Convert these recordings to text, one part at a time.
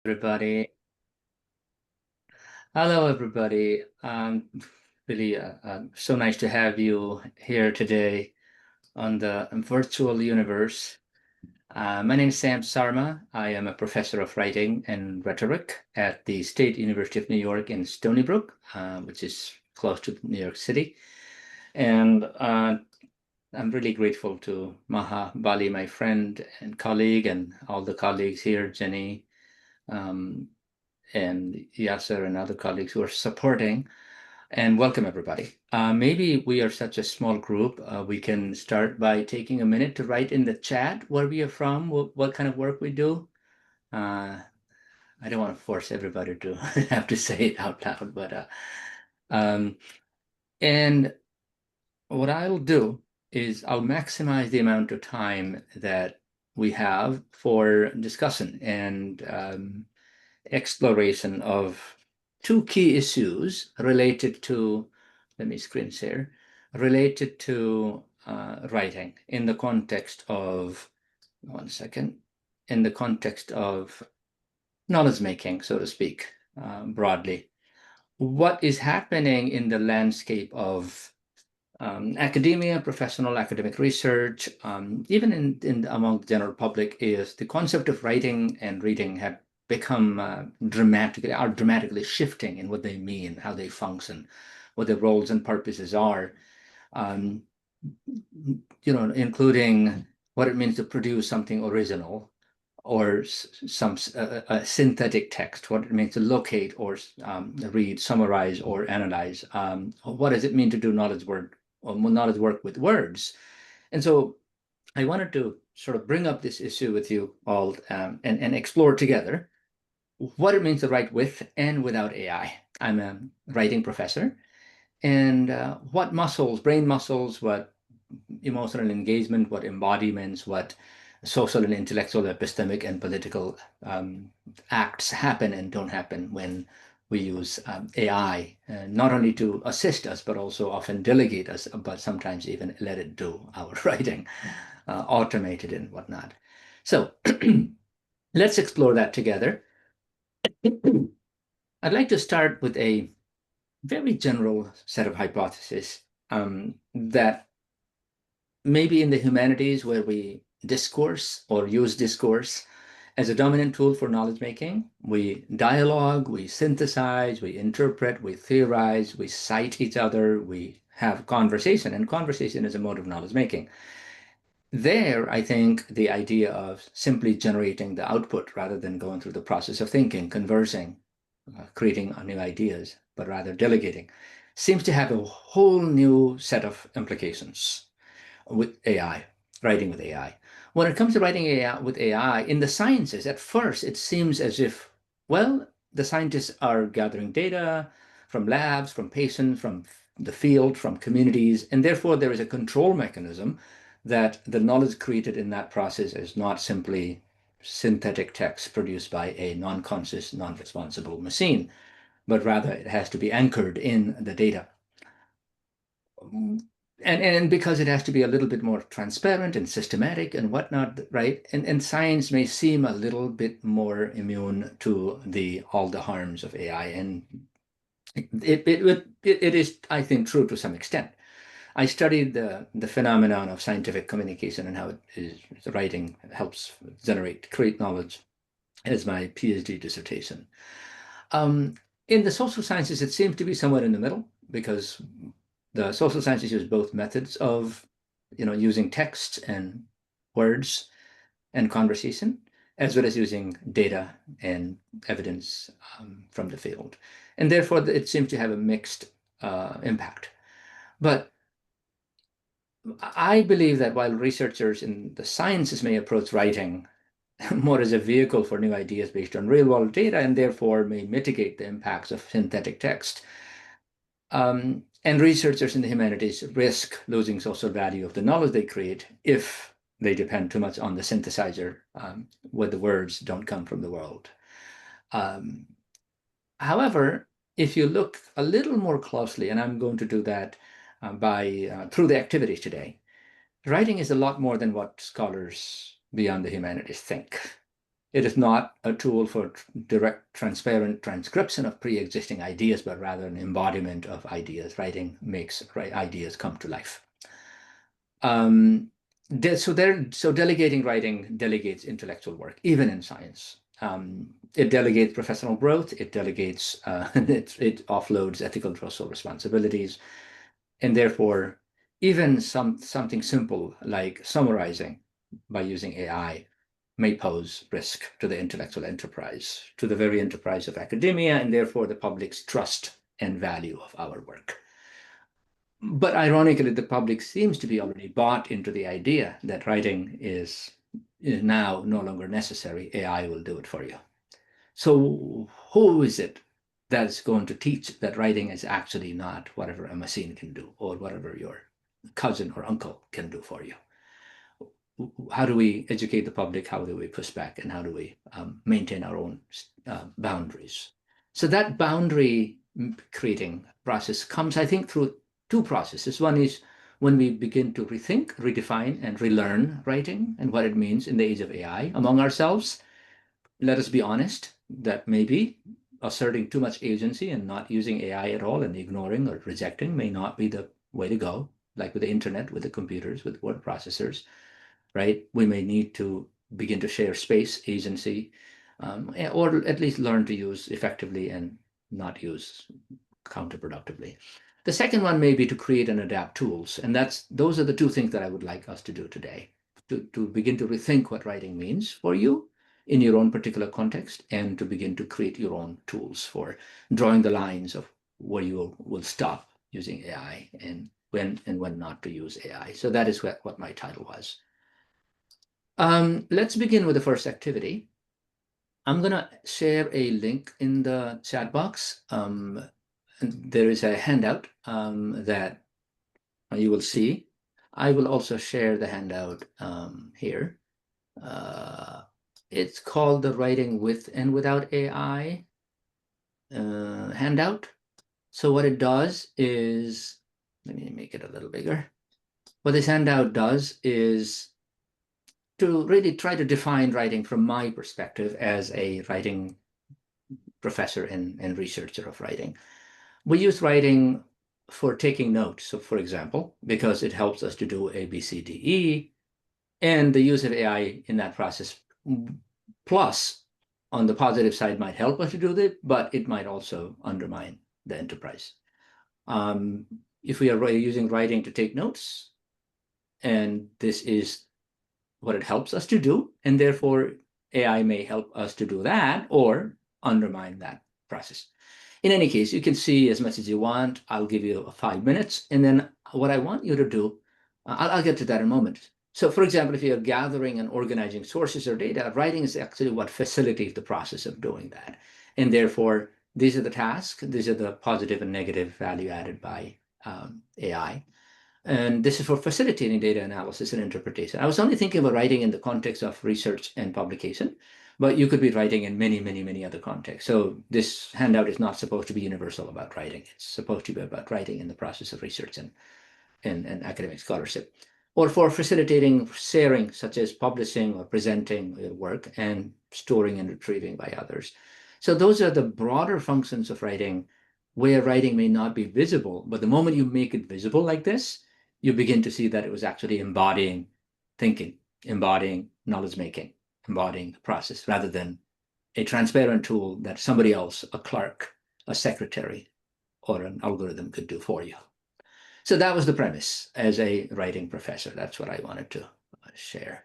Everybody. Hello, everybody. Really, so nice to have you here today on the virtual universe. My name is Sam Sarma. I am a professor of writing and rhetoric at the State University of New York in Stony Brook, which is close to New York City. And I'm really grateful to Maha Bali, my friend and colleague, and all the colleagues here, Jenny, um, and Yasser and other colleagues who are supporting. And welcome, everybody. Maybe we are such a small group. We can start by taking a minute to write in the chat where we are from, what kind of work we do. I don't want to force everybody to have to say it out loud, but um, and what I'll do is I'll maximize the amount of time that we have for discussion and exploration of two key issues related to, let me screen share, related to writing in the context of, one second, in the context of knowledge making, so to speak, broadly. What is happening in the landscape of academia, professional academic research, even in among the general public, is the concept of writing and reading have become dramatically shifting in what they mean, how they function, what their roles and purposes are. Um, including what it means to produce something original or some synthetic text, what it means to locate or read, summarize, or analyze. What does it mean to do knowledge work with words? And so I wanted to sort of bring up this issue with you all and explore together what it means to write with and without AI. I'm a writing professor, and what muscles, brain muscles, what emotional engagement, what embodiments, what social and intellectual, epistemic, and political acts happen and don't happen when we use AI, not only to assist us, but also often delegate us, but sometimes even let it do our writing, automate it and whatnot. So let's explore that together. I'd like to start with a very general set of hypotheses that maybe in the humanities where we discourse or use discourse as a dominant tool for knowledge making, we dialogue, we synthesize, we interpret, we theorize, we cite each other, we have conversation, and conversation is a mode of knowledge making. There, I think the idea of simply generating the output rather than going through the process of thinking, conversing, creating new ideas, but rather delegating, seems to have a whole new set of implications with AI, writing with AI. When it comes to writing AI with AI in the sciences, at first it seems as if, well, the scientists are gathering data from labs, from patients, from the field, from communities, and therefore there is a control mechanism that the knowledge created in that process is not simply synthetic text produced by a non-conscious, non-responsible machine, but rather it has to be anchored in the data. And because it has to be a little bit more transparent and systematic and whatnot, right? And science may seem a little bit more immune to all the harms of AI, and it is, I think, true to some extent. I studied the phenomenon of scientific communication and how it is writing helps create knowledge as my PhD dissertation. Um, in the social sciences, it seems to be somewhere in the middle because the social sciences use both methods of, using text and words and conversation, as well as using data and evidence from the field. And therefore, it seems to have a mixed impact. But I believe that while researchers in the sciences may approach writing more as a vehicle for new ideas based on real world data and therefore may mitigate the impacts of synthetic text, and researchers in the humanities risk losing social value of the knowledge they create if they depend too much on the synthesizer, where the words don't come from the world. Um, However, if you look a little more closely, and I'm going to do that through the activities today, writing is a lot more than what scholars beyond the humanities think. It is not a tool for direct, transparent transcription of pre-existing ideas, but rather an embodiment of ideas. Writing makes ideas come to life. So delegating writing delegates intellectual work, even in science. It delegates professional growth. It delegates, it offloads ethical social responsibilities, and therefore, even something simple like summarizing by using AI may pose risk to the intellectual enterprise, to the very enterprise of academia, and therefore the public's trust and value of our work. But ironically, the public seems to be already bought into the idea that writing is now no longer necessary. AI will do it for you. So who is it that's going to teach that writing is actually not whatever a machine can do or whatever your cousin or uncle can do for you? How do we educate the public? How do we push back? And how do we maintain our own boundaries? So that boundary creating process comes, I think, through two processes. One is when we begin to rethink, redefine, and relearn writing and what it means in the age of AI among ourselves. Let us be honest that maybe asserting too much agency and not using AI at all and ignoring or rejecting may not be the way to go, like with the internet, with the computers, with word processors, right? We may need to begin to share space, agency, or at least learn to use effectively and not use counterproductively. The second one may be to create and adapt tools. And those are the two things that I would like us to do today, to begin to rethink what writing means for you in your own particular context, and to begin to create your own tools for drawing the lines of where you will stop using AI and when not to use AI. So that is what my title was. Let's begin with the first activity. I'm going to share a link in the chat box. There is a handout that you will see. I will also share the handout here. It's called the Writing with and Without AI handout. So what it does is, let me make it a little bigger. What this handout does is to really try to define writing from my perspective as a writing professor and researcher of writing. We use writing for taking notes. So for example, because it helps us to do A, B, C, D, E, and the use of AI in that process, plus on the positive side might help us to do that, but it might also undermine the enterprise. If we are using writing to take notes, and this is what it helps us to do, and therefore AI may help us to do that or undermine that process. In any case, you can see as much as you want. I'll give you 5 minutes. And then what I want you to do, I'll get to that in a moment. So for example, if you're gathering and organizing sources or data, writing is actually what facilitates the process of doing that. And therefore, these are the tasks. These are the positive and negative value added by AI. And this is for facilitating data analysis and interpretation. I was only thinking about writing in the context of research and publication, but you could be writing in many, many, many other contexts. So this handout is not supposed to be universal about writing. It's supposed to be about writing in the process of research and academic scholarship, or for facilitating sharing, such as publishing or presenting your work and storing and retrieving by others. So those are the broader functions of writing, where writing may not be visible, but the moment you make it visible like this, you begin to see that it was actually embodying thinking, embodying knowledge making, embodying the process, rather than a transparent tool that somebody else, a clerk, a secretary, or an algorithm could do for you. So that was the premise as a writing professor. That's what I wanted to share.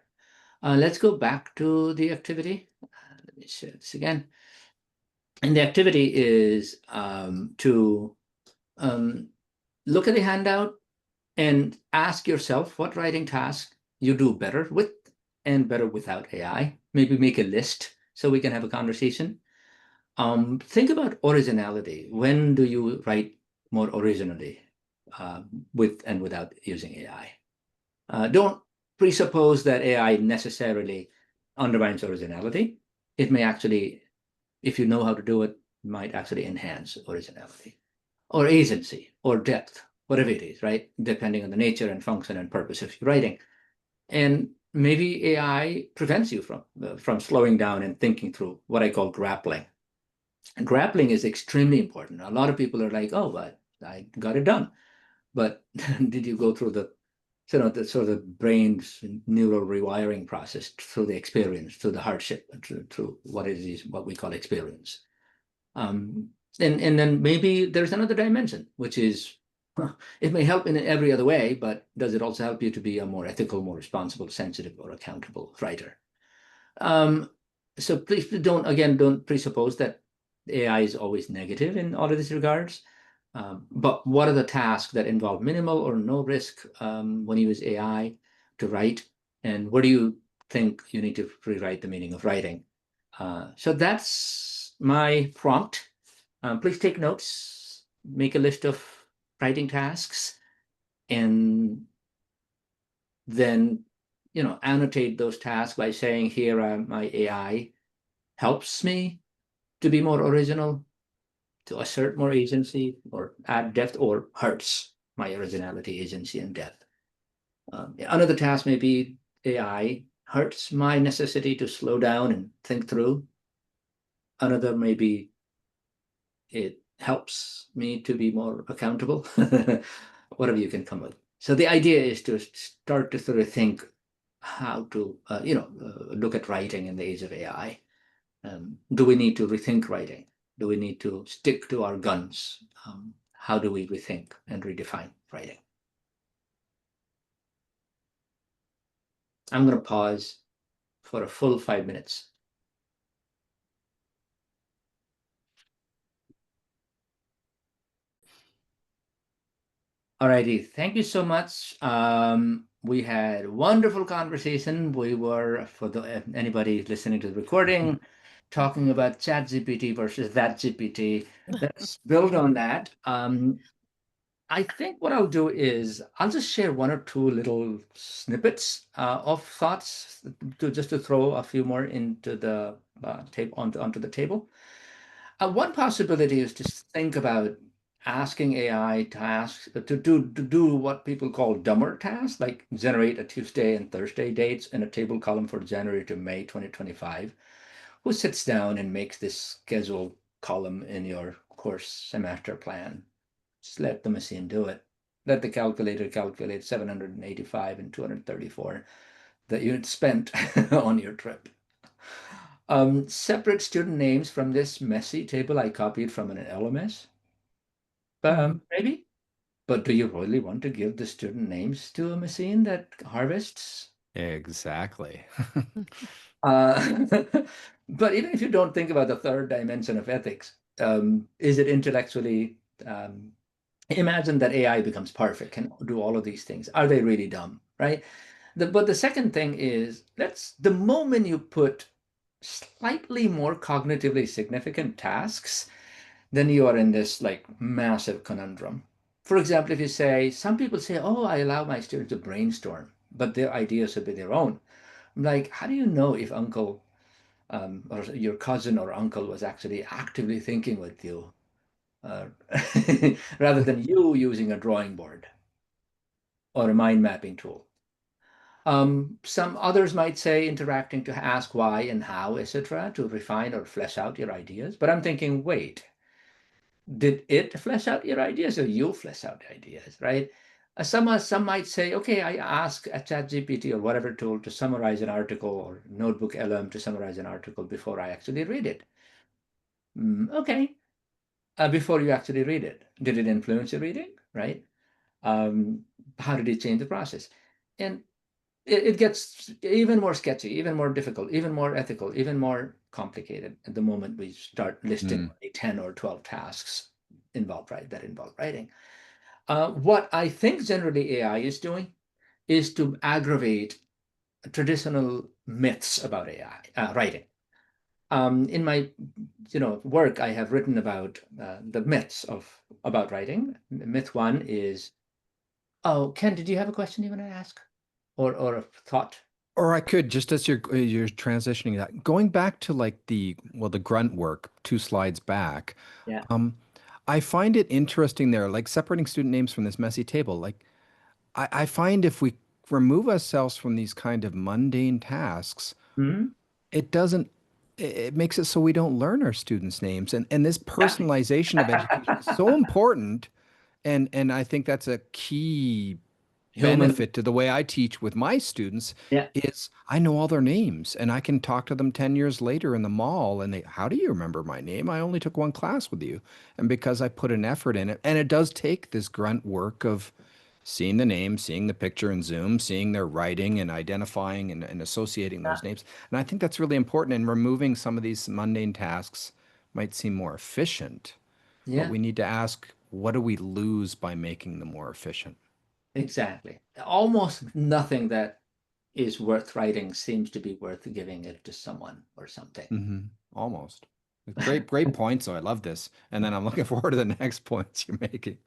Let's go back to the activity. Let me share this again. And the activity is to look at the handout and ask yourself what writing task you do better with and better without AI. Maybe make a list so we can have a conversation. Think about originality. When do you write more originally with and without using AI? Don't presuppose that AI necessarily undermines originality. It may actually, if you know how to do it, might actually enhance originality or agency or depth, whatever it is, right? Depending on the nature and function and purpose of your writing. And maybe AI prevents you from slowing down and thinking through what I call grappling. And grappling is extremely important. A lot of people are like, "Oh, but I got it done." But did you go through the the sort of brain's neural rewiring process through the experience, through the hardship, through what we call experience? Um, and then maybe there's another dimension, which is it may help in every other way, but does it also help you to be a more ethical, more responsible, sensitive, or accountable writer? Um, so please don't presuppose that AI is always negative in all of these regards. But what are the tasks that involve minimal or no risk when you use AI to write? And where do you think you need to rewrite the meaning of writing? So that's my prompt. Please take notes, make a list of writing tasks, and then annotate those tasks by saying, here my AI helps me to be more original, to assert more agency, or add depth, or hurts my originality, agency, and depth. Another task may be AI hurts my necessity to slow down and think through. Another may be it helps me to be more accountable, whatever you can come with. So the idea is to start to sort of think how to, look at writing in the age of AI. Do we need to rethink writing? Do we need to stick to our guns? How do we rethink and redefine writing? I'm going to pause for a full 5 minutes. All righty. Thank you so much. We had wonderful conversation. We were, for anybody listening to the recording, talking about ChatGPT versus that GPT. Let's build on that. I think what I'll do is I'll just share one or two little snippets of thoughts to throw a few more into the table onto the table. One possibility is to think about asking AI tasks to do what people call dumber tasks, like generate a Tuesday and Thursday dates in a table column for January to May 2025. Who sits down and makes this schedule column in your course semester plan? Just let the machine do it. Let the calculator calculate 785 and 234 that you had spent on your trip. Separate student names from this messy table I copied from an LMS. Maybe. But do you really want to give the student names to a machine that harvests? Exactly. Uh, but even if you don't think about the third dimension of ethics, is it intellectually imagine that AI becomes perfect, can do all of these things. Are they really dumb, right? But the second thing is, the moment you put slightly more cognitively significant tasks, then you are in this like massive conundrum. For example, if you say, some people say, oh, I allow my students to brainstorm, but their ideas will be their own. I'm like, how do you know if uncle or your cousin or uncle was actually actively thinking with you uh, rather than you using a drawing board or a mind mapping tool? Some others might say interacting to ask why and how, etc., to refine or flesh out your ideas. But I'm thinking, wait, did it flesh out your ideas or you flesh out ideas, right? Some might say, okay, I ask a ChatGPT or whatever tool to summarize an article, or Notebook LM to summarize an article before I actually read it. Okay, before you actually read it, did it influence your reading, right? Um, how did it change the process? And it gets even more sketchy, even more difficult, even more ethical, even more complicated at the moment we start listing Mm. 10 or 12 tasks that involve writing. What I think generally AI is doing is to aggravate traditional myths about AI writing. In my work, I have written about the myths about writing. Myth one is, oh, Ken, did you have a question you want to ask, or a thought? Or I could just as you're transitioning that, going back to like the grunt work, 2 slides back. Yeah. Um, I find it interesting there, like separating student names from this messy table. Like I find if we remove ourselves from these kind of mundane tasks, Mhm. it doesn't, it makes it so we don't learn our students' names. And this Exactly. personalization of education is so important. And I think that's a key Human element. benefit to the way I teach with my students Yeah. is I know all their names and I can talk to them 10 years later in the mall and they, how do you remember my name? I only took one class with you. And because I put an effort in it, and it does take this grunt work of seeing the name, seeing the picture in Zoom, seeing their writing and identifying and associating Yeah. those names. And I think that's really important. And removing some of these mundane tasks might seem more efficient, but Yeah. we need to ask, what do we lose by making them more efficient? Exactly. Almost nothing that is worth writing seems to be worth giving it to someone or something. Almost. Great points, though. I love this. And then I'm looking forward to the next points you're making.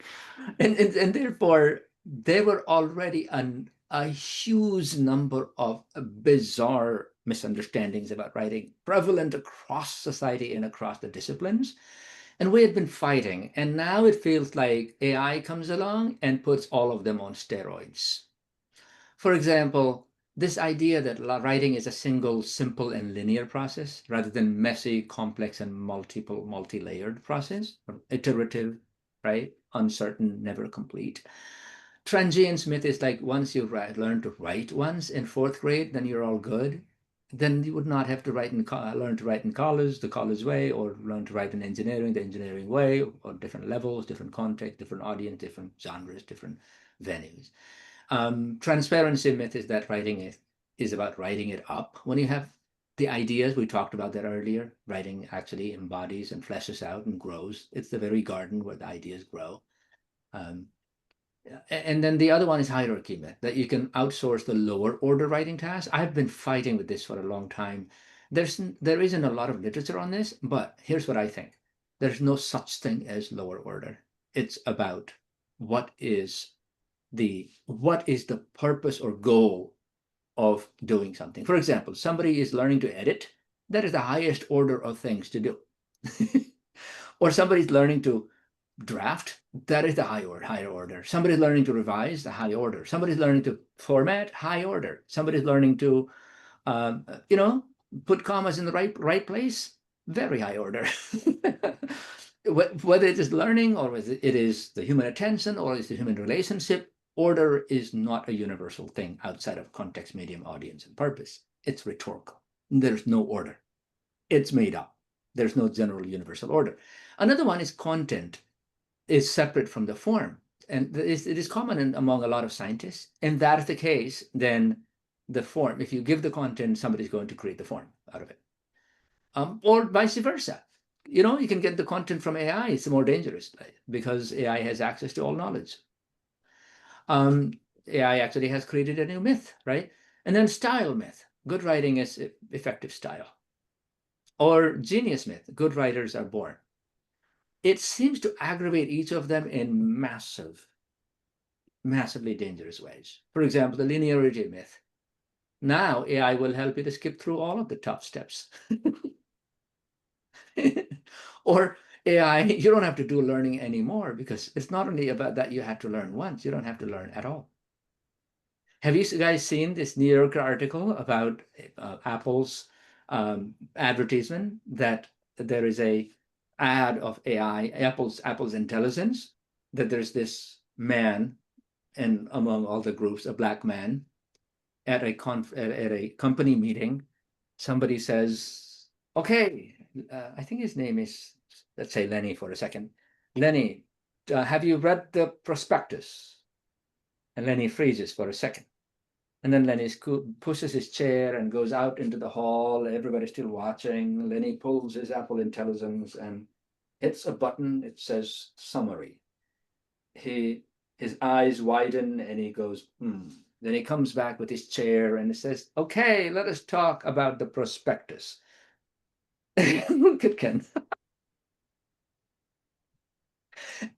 And therefore, there were already a huge number of bizarre misunderstandings about writing prevalent across society and across the disciplines. And we had been fighting. And now it feels like AI comes along and puts all of them on steroids. For example, this idea that writing is a single, simple, and linear process rather than messy, complex, and multi-layered process, or iterative, right? Uncertain, never complete. Transient Smith is like once you learn to write once in fourth grade, then you're all good. Then you would not have to learn to write in college, the college way, or learn to write in engineering, the engineering way, or different levels, different context, different audience, different genres, different venues. Transparency myth is that is about writing it up. When you have the ideas, we talked about that earlier, writing actually embodies and fleshes out and grows. It's the very garden where the ideas grow. Um, and then the other one is hierarchy myth, that you can outsource the lower order writing tasks. I've been fighting with this for a long time. There isn't a lot of literature on this, but here's what I think. There's no such thing as lower order. It's about what is what is the purpose or goal of doing something. For example, somebody is learning to edit, that is the highest order of things to do. Or somebody's learning to draft, that is the higher order. Somebody's learning to revise, the high order. Somebody's learning to format, high order. Somebody's learning to you know, put commas in the right place, very high order. Whether it is learning or whether it is the human attention or it's the human relationship, order is not a universal thing outside of context, medium, audience, and purpose. It's rhetorical. There's no order. It's made up. There's no general universal order. Another one is content is separate from the form. And it is common among a lot of scientists. And that is the case, then the form, if you give the content, somebody's going to create the form out of it. Or vice versa. You know, you can get the content from AI. It's more dangerous because AI has access to all knowledge. AI actually has created a new myth, right? And then style myth. Good writing is effective style. Or genius myth. Good writers are born. It seems to aggravate each of them in massively dangerous ways. For example, the linearity myth. Now AI will help you to skip through all of the tough steps. Or AI, you don't have to do learning anymore because it's not only about that you have to learn once, you don't have to learn at all. Have you guys seen this New Yorker article about Apple's advertisement that there is a ad of AI, Apple's intelligence, that there's this man, and among all the groups, a black man at a company meeting, somebody says, "Okay, I think his name is, let's say Lenny for a second. Lenny, have you read the prospectus?" And Lenny freezes for a second. And then Lenny pushes his chair and goes out into the hall. Everybody's still watching. Lenny pulls his Apple Intelligence and hits a button. It says summary. His eyes widen and he goes, hmm. Then he comes back with his chair and it says, "Okay, let us talk about the prospectus." Look at Ken.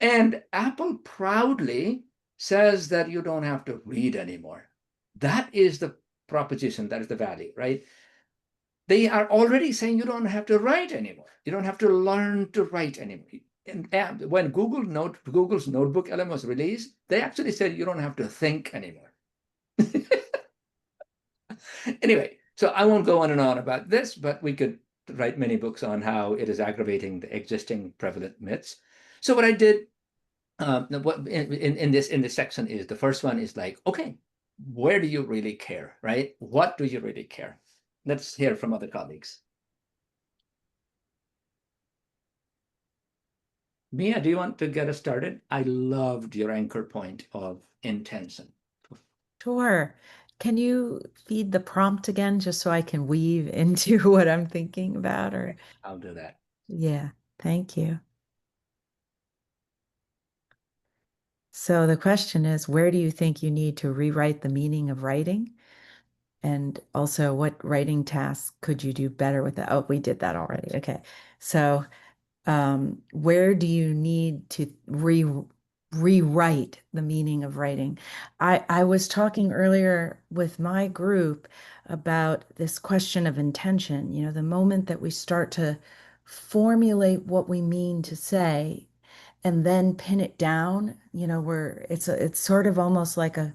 And Apple proudly says that you don't have to read anymore. That is the proposition, that is the value, right? They are already saying you don't have to write anymore. You don't have to learn to write anymore. And when Google's notebook element was released, they actually said you don't have to think anymore. Anyway, so I won't go on and on about this, but we could write many books on how it is aggravating the existing prevalent myths. So what I did what in this section is the first one is like, okay, where do you really care, right? What do you really care? Let's hear from other colleagues. Mia, do you want to get us started? I loved your anchor point of intention. Sure. Can you feed the prompt again just so I can weave into what I'm thinking about? Or, I'll do that. yeah, thank you. So the question is, where do you think you need to rewrite the meaning of writing? And also, what writing tasks could you do better with that? Oh, we did that already. Okay. So where do you need to rewrite the meaning of writing? I was talking earlier with my group about this question of intention. You know, the moment that we start to formulate what we mean to say and then pin it down, you know, where it's sort of almost like a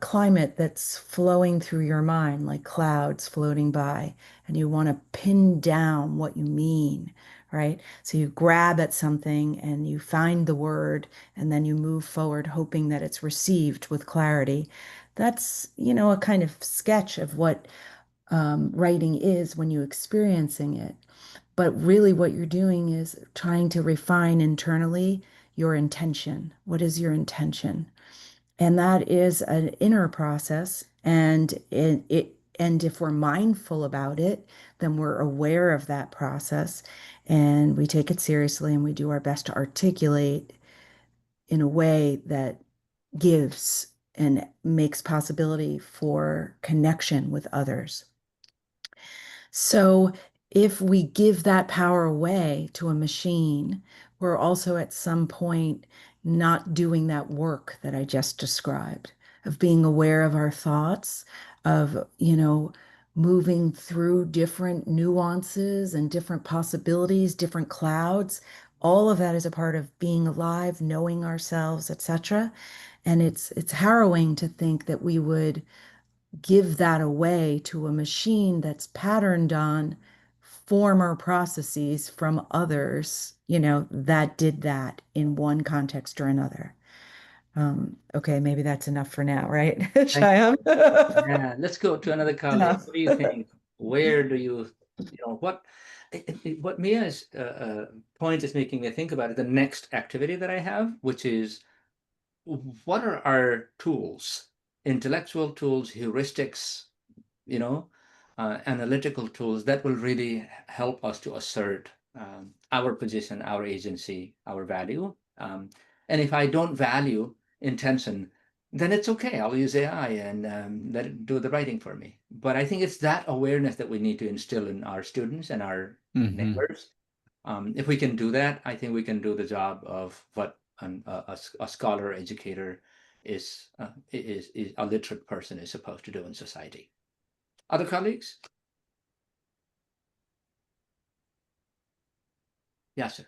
climate that's flowing through your mind, like clouds floating by, and you want to pin down what you mean, right? So you grab at something and you find the word, and then you move forward, hoping that it's received with clarity. That's, you know, a kind of sketch of what writing is when you're experiencing it. But really, what you're doing is trying to refine internally your intention. What is your intention? And that is an inner process. And if we're mindful about it, then we're aware of that process and we take it seriously and we do our best to articulate in a way that gives and makes possibility for connection with others. So if we give that power away to a machine, we're also at some point not doing that work that I just described of being aware of our thoughts, of, you know, moving through different nuances and different possibilities, different clouds. All of that is a part of being alive, knowing ourselves, etc. And it's harrowing to think that we would give that away to a machine that's patterned on former processes from others, you know, that did that in one context or another. Okay, maybe that's enough for now, right, Thank Shyam? Yeah, let's go to another colleague. Enough. What do you think? Where do what what Mia's point is making me think about it, the next activity that I have, which is what are our tools, intellectual tools, heuristics, analytical tools that will really help us to assert our position, our agency, our value. And if I don't value intention, then it's okay. I'll use AI and let it do the writing for me. But I think it's that awareness that we need to instill in our students and our neighbors. If we can do that, I think we can do the job of what a scholar, educator is a literate person is supposed to do in society. Other colleagues? Yes, sir.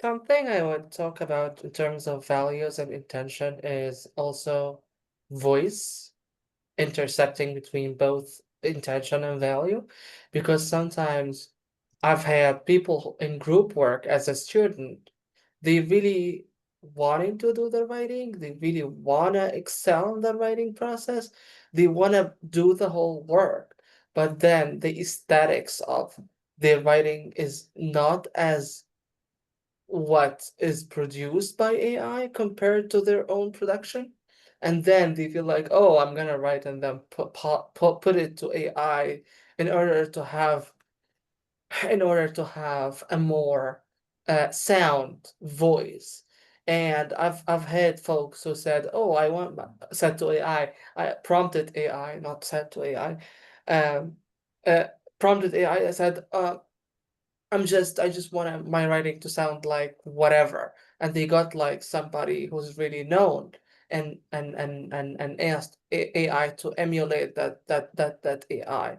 Something I would talk about in terms of values and intention is also voice, intersecting between both intention and value, because sometimes I've had people in group work as a student, they really wanting to do the writing, they really wanna excel in the writing process, they wanna do the whole work, but then the aesthetics of their writing is not as what is produced by AI compared to their own production. And then they feel like, oh, I'm gonna write and then put it to AI in order to have a more sound voice. And I've had folks who said, oh, I want said to AI, I prompted AI, not said to AI, um, uh, prompted AI. I said, I just want my writing to sound like whatever. And they got like somebody who's really known and asked AI to emulate that AI.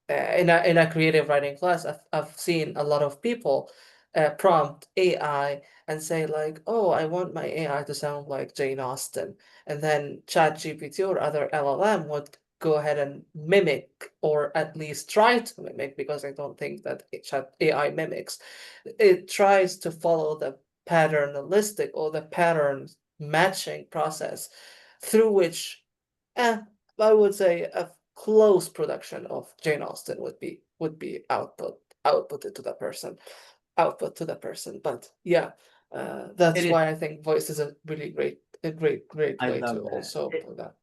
In a creative writing class, I've seen a lot of people prompt AI and say like, oh, I want my AI to sound like Jane Austen. And then ChatGPT or other LLM would go ahead and mimic, or at least try to mimic, because I don't think that AI mimics. It tries to follow the paternalistic or the pattern matching process through which, I would say a close production of Jane Austen would be outputted to the person, output to the person. But yeah, that's It is. why I think voice is a really great I way to love that. also put that.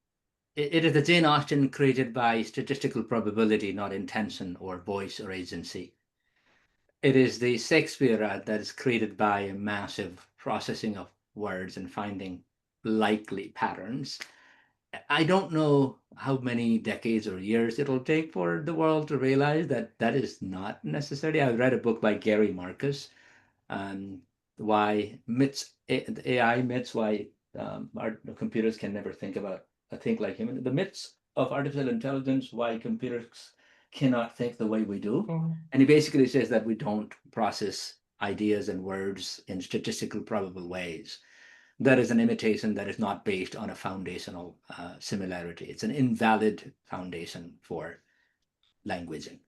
It is the Jane Austen created by statistical probability, not intention or voice or agency. It is the Shakespeare that is created by a massive processing of words and finding likely patterns. I don't know how many decades or years it'll take for the world to realize that that is not necessary. I read a book by Gary Marcus, why myths, AI myths, why our computers can never think like human. The myths of artificial intelligence, why computers cannot think the way we do. And he basically says that we don't process ideas and words in statistical probable ways. That is an imitation that is not based on a foundational similarity. It's an invalid foundation for languaging.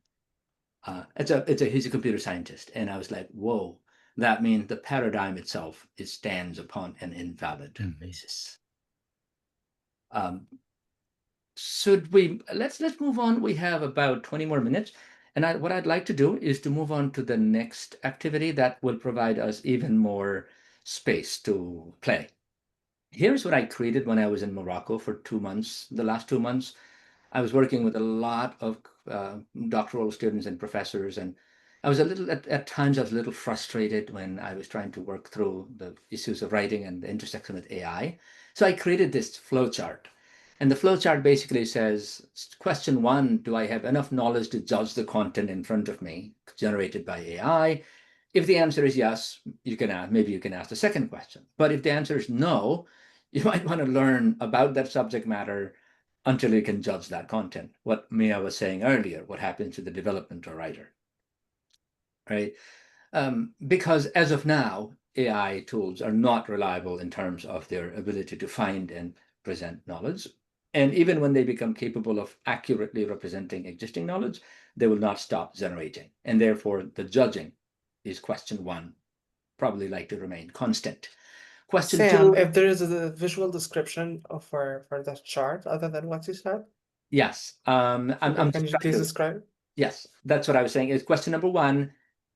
He's a computer scientist, and I was like, whoa, that means the paradigm itself stands upon an invalid basis. Should we let's move on? We have about 20 more minutes, and what I'd like to do is to move on to the next activity that will provide us even more space to play. Here's what I created when I was in Morocco for 2 months. The last 2 months, I was working with a lot of doctoral students and professors, and I was at times I was a little frustrated when I was trying to work through the issues of writing and the intersection with AI. So I created this flowchart. And the flowchart basically says, question 1, do I have enough knowledge to judge the content in front of me generated by AI? If the answer is yes, maybe you can ask the second question. But if the answer is no, you might want to learn about that subject matter until you can judge that content. What Mia was saying earlier, what happens to the development or writer, right? Because as of now, AI tools are not reliable in terms of their ability to find and present knowledge. And even when they become capable of accurately representing existing knowledge, they will not stop generating. And therefore, the judging is question 1, probably like to remain constant. Question Sam, 2. if there is a visual description for the chart other than what you said, Yes. can you please describe? Yes, that's what I was saying. Is question number 1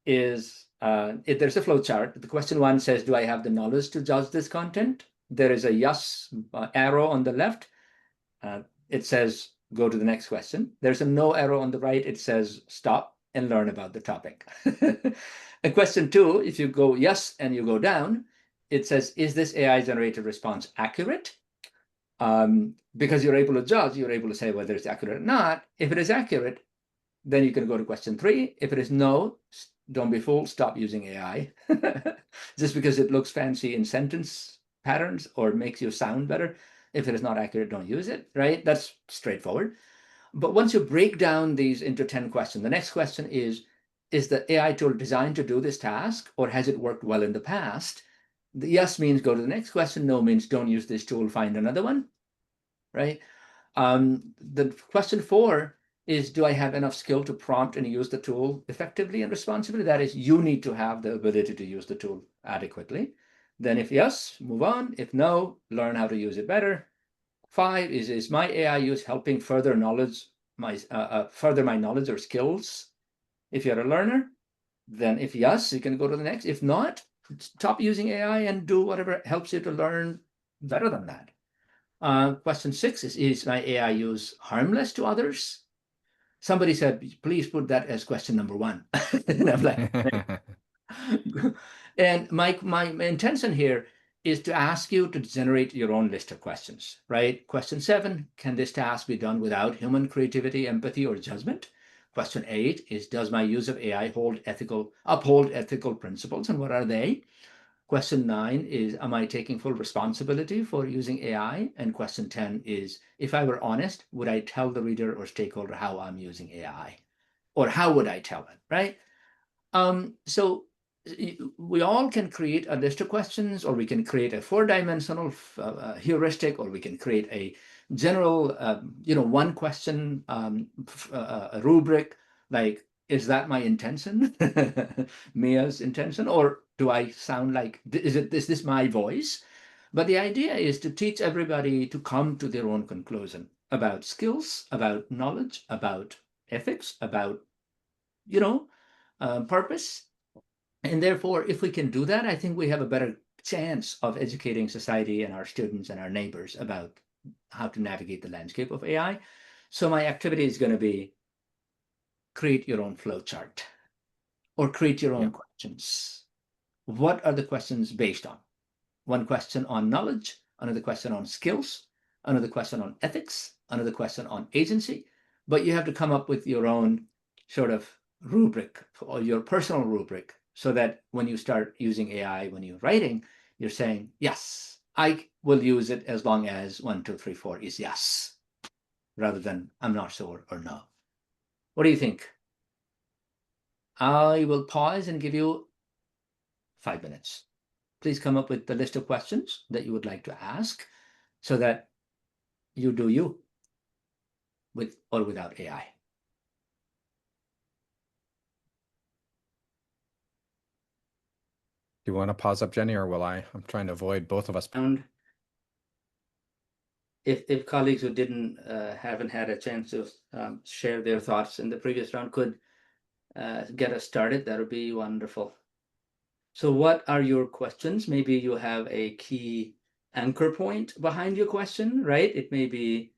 is if there's a flow chart. The question 1 says, do I have the knowledge to judge this content? There is a yes arrow on the left. It says, go to the next question. There's a no arrow on the right. It says, stop and learn about the topic. And question 2, if you go yes and you go down, it says, is this AI generated response accurate? Because you're able to judge, you're able to say whether it's accurate or not. If it is accurate, then you can go to question 3. If it is no, don't be fooled, stop using AI. Just because it looks fancy in sentence patterns or makes you sound better. If it is not accurate, don't use it, right? That's straightforward. But once you break down these into 10 questions, the next question is the AI tool designed to do this task, or has it worked well in the past? The yes means go to the next question. No means don't use this tool, find another one, right? The question 4 is, do I have enough skill to prompt and use the tool effectively and responsibly? That is, you need to have the ability to use the tool adequately. Then if yes, move on. If no, learn how to use it better. 5 is my AI use helping further knowledge, further my knowledge or skills? If you're a learner, then if yes, you can go to the next. If not, stop using AI and do whatever helps you to learn better than that. Question 6 is my AI use harmless to others? Somebody said, please put that as question number 1. And I'm like, and my intention here is to ask you to generate your own list of questions, right? Question 7, can this task be done without human creativity, empathy, or judgment? Question 8 is, does my use of AI uphold ethical principles, and what are they? Question 9 is, am I taking full responsibility for using AI? And question 10 is, if I were honest, would I tell the reader or stakeholder how I'm using AI? Or how would I tell it, right? So we all can create a list of questions, or we can create a 4-dimensional heuristic, or we can create a general, one question, a rubric, like, is that my intention? Mia's intention? Or do I sound like, is this my voice? But the idea is to teach everybody to come to their own conclusion about skills, about knowledge, about ethics, about, purpose. And therefore, if we can do that, I think we have a better chance of educating society and our students and our neighbors about how to navigate the landscape of AI. So my activity is going to be create your own flowchart or create your own questions. What are the questions based on? One question on knowledge, another question on skills, another question on ethics, another question on agency. But you have to come up with your own sort of rubric or your personal rubric so that when you start using AI, when you're writing, you're saying, yes, I will use it as long as 1, 2, 3, 4 is yes, rather than I'm not sure or no. What do you think? I will pause and give you 5 minutes. Please come up with the list of questions that you would like to ask so that you do you with or without AI. Do you want to pause up, Jenny, or will I? I'm trying to avoid both of us. And if colleagues who haven't had a chance to share their thoughts in the previous round could get us started, that would be wonderful. So what are your questions? Maybe you have a key anchor point behind your question, right? It may be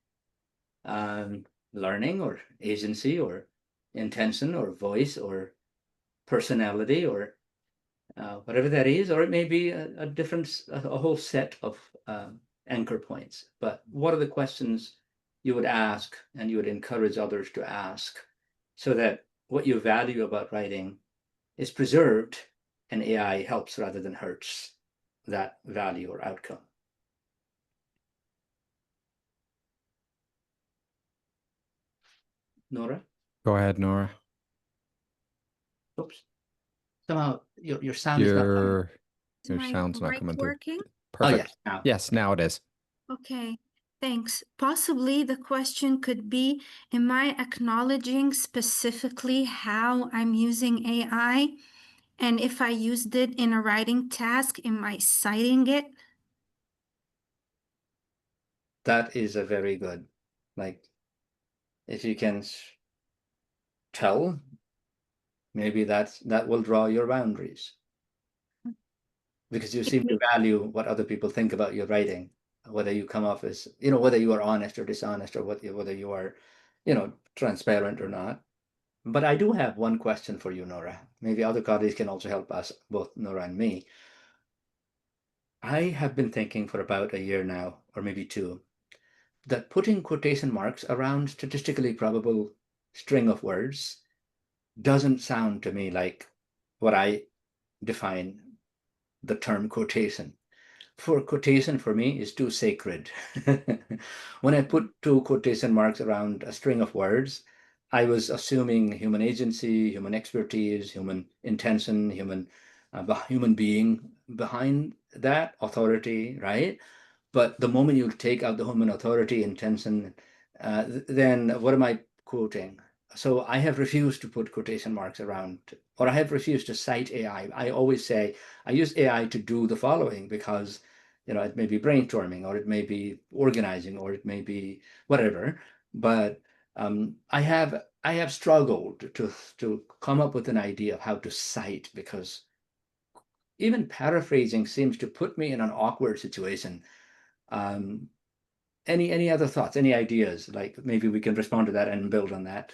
learning or agency or intention or voice or personality or whatever that is, or it may be a whole set of anchor points. But what are the questions you would ask and you would encourage others to ask so that what you value about writing is preserved and AI helps rather than hurts that value or outcome? Nora? Go ahead, Nora. Oops. Somehow your sound is not coming. Your sound's not coming through. Working? Perfect. Oh, yes, now. Yes, now it is. Okay, thanks. Possibly the question could be, am I acknowledging specifically how I'm using AI? And if I used it in a writing task, am I citing it? That is a very good, like, if you can tell, maybe that will draw your boundaries. Because you seem to value what other people think about your writing, whether you come off as, whether you are honest or dishonest, or whether you are, transparent or not. But I do have one question for you, Nora. Maybe other colleagues can also help us, both Nora and me. I have been thinking for about a year now, or maybe 2, that putting quotation marks around statistically probable string of words doesn't sound to me like what I define the term quotation. Quotation for me is too sacred. When I put 2 quotation marks around a string of words, I was assuming human agency, human expertise, human intention, human being behind that, authority, right? But the moment you take out the human authority, intention, then what am I quoting? So I have refused to put quotation marks around, or I have refused to cite AI. I always say I use AI to do the following because, it may be brainstorming, or it may be organizing, or it may be whatever. But I have struggled to come up with an idea of how to cite, because even paraphrasing seems to put me in an awkward situation. Any other thoughts, any ideas? Like, maybe we can respond to that and build on that.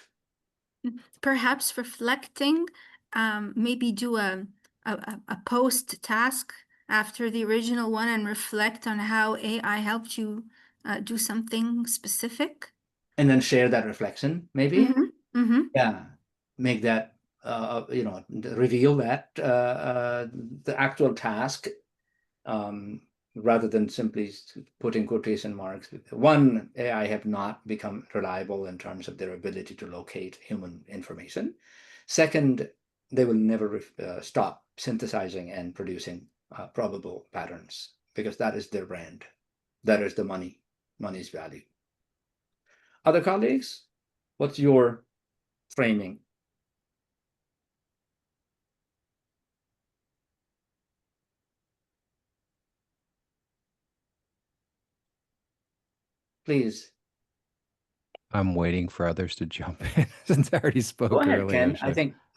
Perhaps reflecting, maybe do a post task after the original one and reflect on how AI helped you do something specific. And then share that reflection, maybe. Yeah, make that, reveal that the actual task, rather than simply putting quotation marks. One, AI have not become reliable in terms of their ability to locate human information. Second, they will never stop synthesizing and producing probable patterns, because that is their brand. That is the money's value. Other colleagues, what's your framing? Please. I'm waiting for others to jump in since I already Go spoke ahead, earlier. Ken.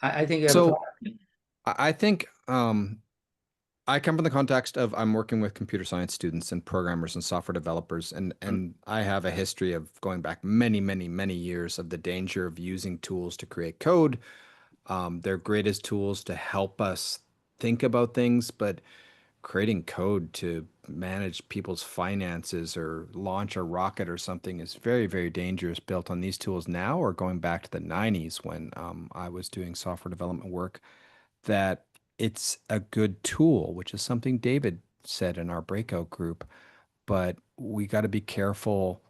I think you have a So thought. I think I come from the context of I'm working with computer science students and programmers and software developers, and I have a history of going back many, many, many years of the danger of using tools to create code. They're great as tools to help us think about things, but creating code to manage people's finances or launch a rocket or something is very, very dangerous built on these tools now or going back to the 90s when I was doing software development work, that it's a good tool, which is something David said in our breakout group. But we got to be careful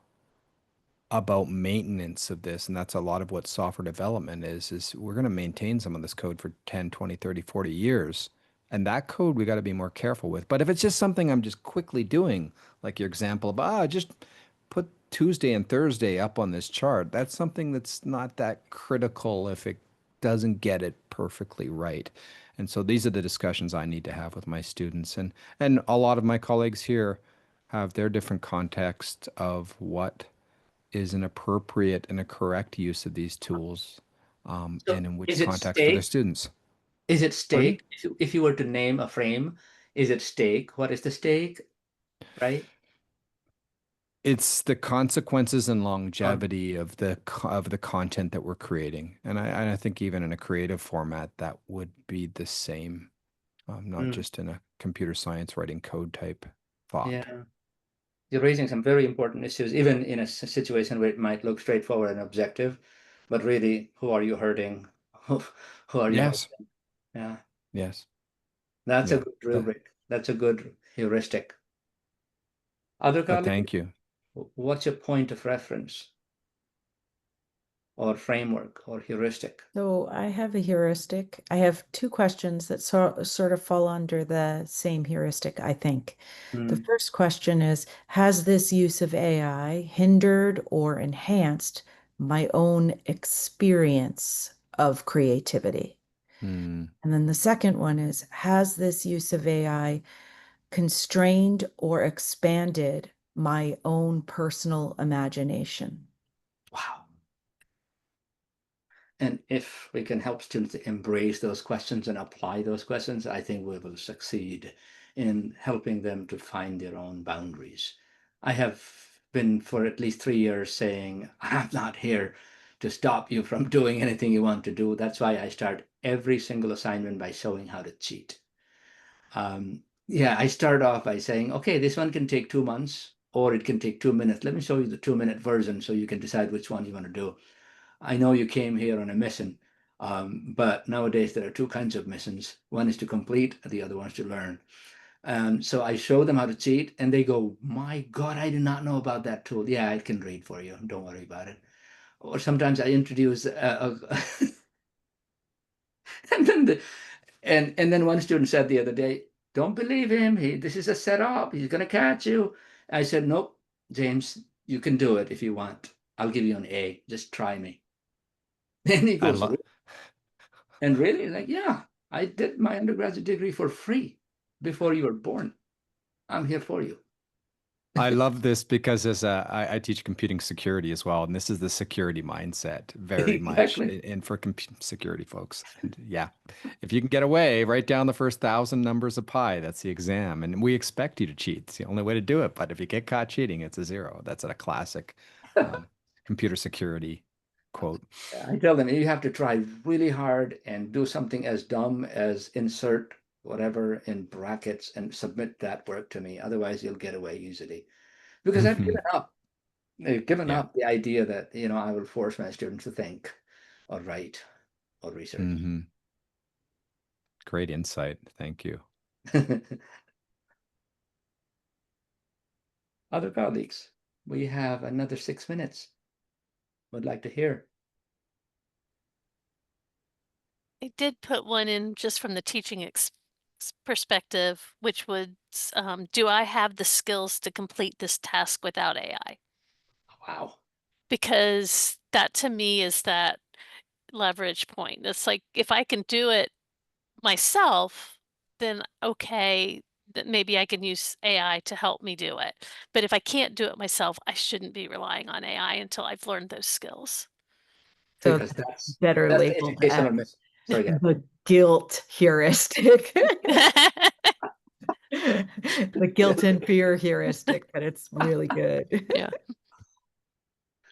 about maintenance of this, and that's a lot of what software development is we're going to maintain some of this code for 10, 20, 30, 40 years, and that code we got to be more careful with. But if it's just something I'm just quickly doing, like your example of just put Tuesday and Thursday up on this chart, that's something that's not that critical if it doesn't get it perfectly right. And so these are the discussions I need to have with my students, and a lot of my colleagues here have their different context of what is an appropriate and a correct use of these tools, So and in which is it context for their steak? students. Is it Pardon me? steak? If you were to name a frame, is it steak? What is the steak? Right? It's the consequences and Um, longevity of the content that we're creating, and I think even in a creative format that would be the same, not mm, just in a computer science writing code type thought. yeah. You're raising some very important issues, even in a situation where it might look straightforward and objective, but really, who are you hurting? Who are you Yes, helping? Yeah, yes, that's a yeah. good rubric. That's a good heuristic. Other But colleagues, thank you. what's your point of reference or framework or heuristic? So I have a heuristic. I have two questions that sort of fall under the same heuristic, I think. The Mm, first question is, has this use of AI hindered or enhanced my own experience of creativity? Hmm. And then the second one is, has this use of AI constrained or expanded my own personal imagination? wow. And if we can help students embrace those questions and apply those questions, I think we will succeed in helping them to find their own boundaries. I have been for at least 3 years saying, I'm not here to stop you from doing anything you want to do. That's why I start every single assignment by showing how to cheat. Yeah, I start off by saying, okay, this one can take 2 months or it can take 2 minutes. Let me show you the 2 minute version so you can decide which one you want to do. I know you came here on a mission, but nowadays there are two kinds of missions. One is to complete, the other one is to learn. So I show them how to cheat, and they go, "My God, I did not know about that tool." Yeah, I can read for you. Don't worry about it. Or sometimes I introduce, and then and then one student said the other day, "Don't believe him. This is a setup. He's gonna catch you." I said, "Nope, James, you can do it if you want. I'll give you an A. Just try me." And he I goes, love. and really, like, yeah, I did my undergraduate degree for free before you were born. I'm here for you. I love this because I teach computing security as well, and this is the security mindset very much Exactly. in for security folks. And yeah, if you can get away, write down the first 1,000 numbers of pi. That's the exam, and we expect you to cheat. It's the only way to do it. But if you get caught cheating, it's a zero. That's a classic um, computer security quote. I tell them you have to try really hard and do something as dumb as insert whatever in brackets and submit that work to me. Otherwise, you'll get away easily. Because I've given up. I've given Yeah. up the idea that, I will force my students to think or write or research. Great insight. Thank you. Other colleagues, we have another 6 minutes. Would like to hear. I did put one in just from the teaching perspective, which would, do I have the skills to complete this task without AI? Wow. because that to me is that leverage point. It's like if I can do it myself, then okay, that maybe I can use AI to help me do it. But if I can't do it myself, I shouldn't be relying on AI until I've learned those skills. So Because that's better the labeled as educational mission. Sorry, yeah. the guilt heuristic. The guilt and fear heuristic, but it's really good. Yeah.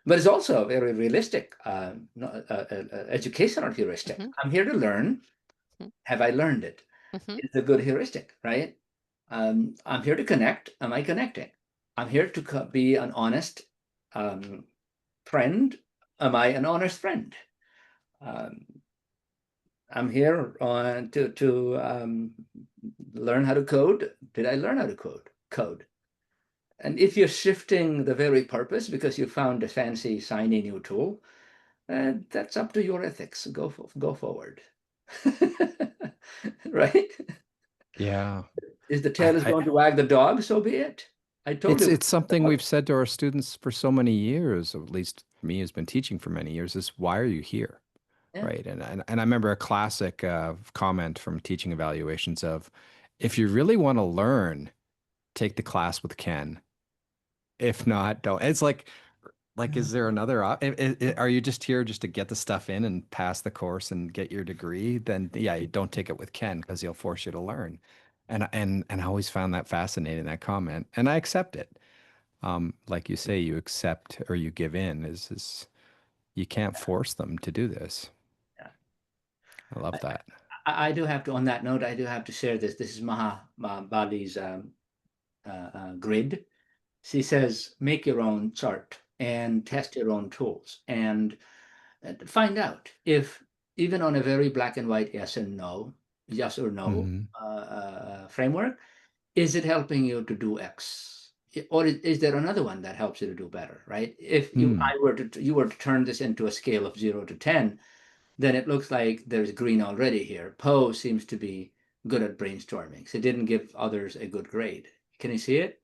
But it's also a very realistic educational heuristic. Mhm. I'm here to learn. Mhm. Have I learned it? Mhm. It's a good heuristic, right? I'm here to connect. Am I connecting? I'm here to be an honest friend. Am I an honest friend? I'm here to learn how to code. Did I learn how to code? And if you're shifting the very purpose because you found a fancy shiny new tool, that's up to your ethics. Go forward. Right? Yeah. Is the tail is going to wag the dog, so be it. I told you. It's something we've said to our students for so many years, or at least me who's been teaching for many years, is why are you here? Yeah. Right. And I remember a classic comment from teaching evaluations of, if you really want to learn, take the class with Ken. If not, don't. It's like, is there another are you just here just to get the stuff in and pass the course and get your degree? Then yeah, you don't take it with Ken because he'll force you to learn. And I always found that fascinating, that comment, and I accept it. Like you say, you accept or you give in. Is you can't force them to do this. Yeah. I love that. I do have to, on that note, I do have to share this. This is Bali's grid. She says, make your own chart and test your own tools and find out if, even on a very black and white yes and no, yes or no Hmm. framework, is it helping you to do X? Or is there another one that helps you to do better, right? If you were to turn this into a scale of 0 to 10, then it looks like there's green already here. Poe seems to be good at brainstorming. So it didn't give others a good grade. Can you see it?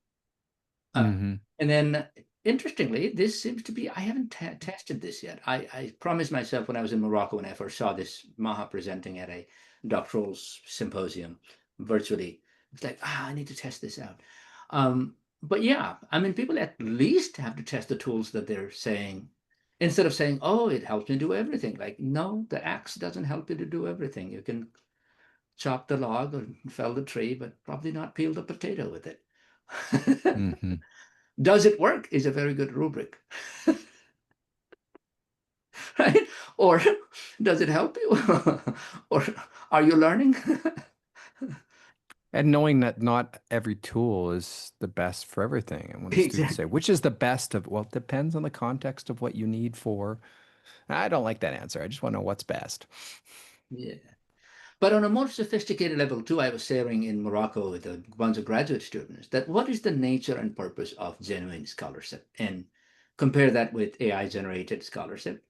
Hmm. And then, interestingly, this seems to be, I haven't tested this yet. I promised myself when I was in Morocco, when I first saw this Maha presenting at a doctoral symposium virtually, it's like, I need to test this out. But yeah, I mean, people at least have to test the tools that they're saying, instead of saying, oh, it helps me do everything. Like, no, the axe doesn't help you to do everything. You can chop the log or fell the tree, but probably not peel the potato with it. Hmm. Does it work is a very good rubric. Right? Or does it help you? Or are you learning? And knowing that not every tool is the best for everything. And when the students say, Exactly. which is the best of, well, it depends on the context of what you need for. I don't like that answer. I just want to know what's best. Yeah. But on a more sophisticated level too, I was sharing in Morocco with a bunch of graduate students that what is the nature and purpose of genuine scholarship, and compare that with AI generated scholarship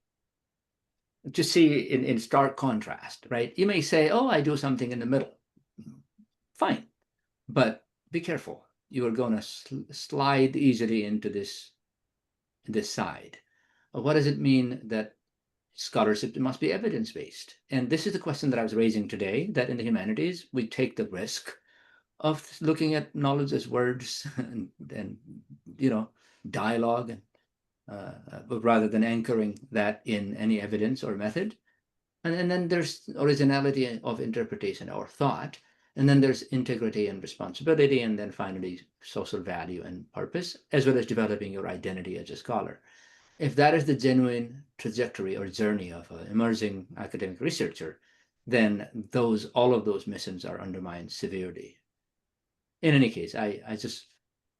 to see in stark contrast, right? You may say, oh, I do something in the middle. Fine, but be careful. You are going to slide easily into this side. What does it mean that scholarship must be evidence-based? And this is the question that I was raising today, that in the humanities, we take the risk of looking at knowledge as words and dialogue, rather than anchoring that in any evidence or method. And then there's originality of interpretation or thought. And then there's integrity and responsibility. And then finally, social value and purpose, as well as developing your identity as a scholar. If that is the genuine trajectory or journey of an emerging academic researcher, then all of those missions are undermined severely. In any case, I just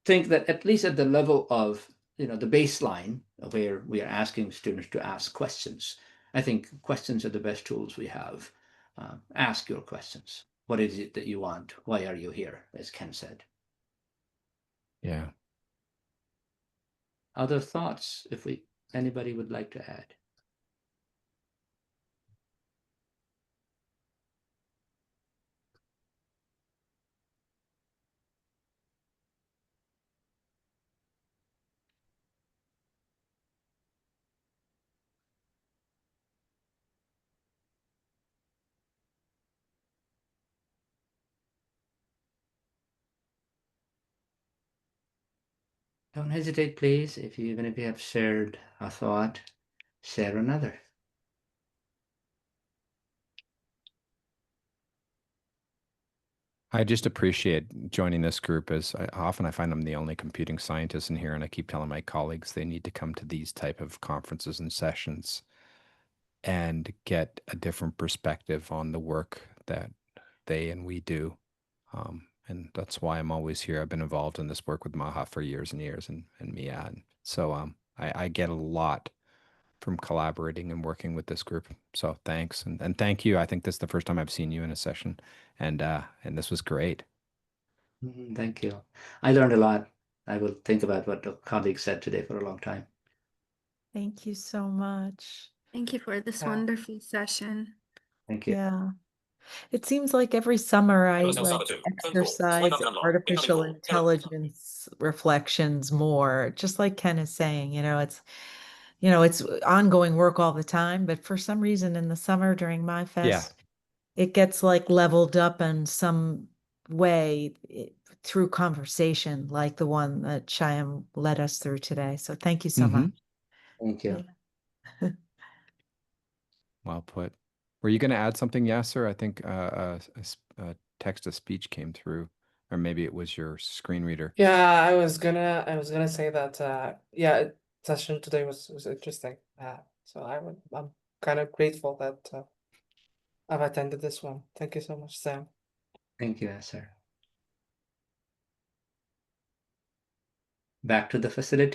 think that at least at the level of the baseline where we are asking students to ask questions, I think questions are the best tools we have. Ask your questions. What is it that you want? Why are you here? As Ken said. Yeah. Other thoughts, if anybody would like to add? Don't hesitate, please. Even if you have shared a thought, share another. I just appreciate joining this group, as often I find I'm the only computing scientist in here, and I keep telling my colleagues they need to come to these type of conferences and sessions and get a different perspective on the work that they and we do. And that's why I'm always here. I've been involved in this work with Maha for years and years, and Mia. And so I get a lot from collaborating and working with this group. So thanks. And thank you. I think this is the first time I've seen you in a session, and this was great. Thank you. I learned a lot. I will think about what the colleague said today for a long time. Thank you so much. Thank you for this Yeah. wonderful session. Thank you. Yeah. It seems like every summer I like exercise artificial intelligence reflections more, just like Ken is saying, it's ongoing work all the time, but for some reason in the summer during MYFest, it gets like leveled up in some way through conversation, like the one that Shyam led us through today. So thank you so much. Thank you. Yeah. Well put. Were you going to add something, Yasser? I think a text to speech came through, or maybe it was your screen reader. Yeah, I was gonna say that yeah, session today was interesting. So I'm kind of grateful that I've attended this one. Thank you so much, Sam. Thank you, sir. Back to the facility.